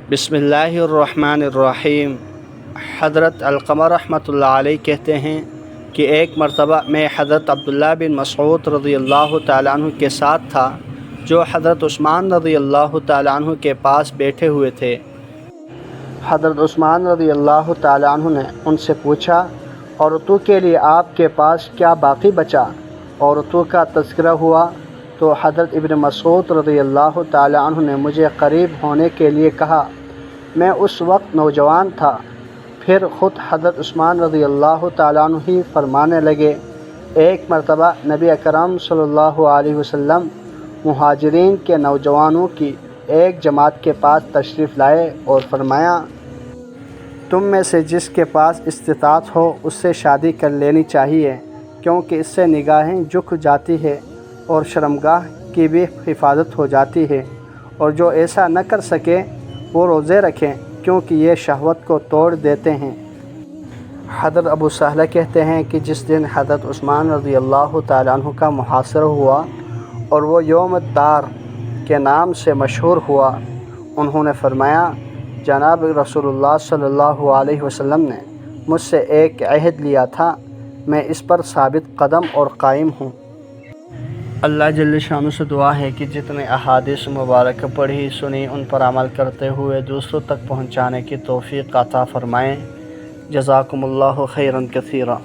बिस्मिल्लाहिर्रहमानिर्रहीम। हज़रत अलक़मा रहमतुल्लाह अलैह कहते हैं कि एक मरतबा मैं हज़रत अब्दुल्लाह बिन मसऊद रज़ियल्लाहु ताला अन्हु के साथ था, जो हज़रत उस्मान रज़ियल्लाहु ताला अन्हु के पास बैठे हुए थे। हज़रत उस्मान रज़ियल्लाहु ताला अन्हु ने उनसे पूछा, औरतों के लिए आपके पास क्या बाकी बचा? औरतों का तज़किरा हुआ तो हज़रत इब्न मसऊद रज़ियल्लाहु ताला अन्हु ने मुझे करीब होने के लिए कहा। मैं उस वक्त नौजवान था। फिर ख़ुद हज़रत उस्मान रज़ियल्लाहु ताला अन्हु ही फरमाने लगे, एक मरतबा नबी अकरम सल्लल्लाहु अलैहि वसल्लम मुहाजिरीन के नौजवानों की एक जमात के पास तशरीफ़ लाए और फरमाया, तुम में से जिसके पास इस्तिताअत हो उससे शादी कर लेनी चाहिए, क्योंकि इससे निगाहें झुक जाती है और शर्मगाह की भी हिफाजत हो जाती है। और जो ऐसा न कर सके वो रोज़े रखें, क्योंकि ये शहवत को तोड़ देते हैं। हज़रत अबू सहला कहते हैं कि जिस दिन हज़रत उस्मान रज़ियल्लाहु ताला अन्हु का मुहासरा हुआ और वो यौम दार के नाम से मशहूर हुआ, उन्होंने फरमाया, जनाब रसूलुल्लाह सल्लल्लाहु अलैहि वसल्लम ने मुझसे एक अहद लिया था, मैं इस पर साबित कदम और कायम हूँ। अल्लाह जल्ल शानु से दुआ है कि जितने अहादीस मुबारक पढ़ी सुनी उन पर अमल करते हुए दूसरों तक पहुँचाने की तौफ़ीक़ अता फ़रमाएँ। जज़ाकुमुल्लाहु खैरन कसीरा।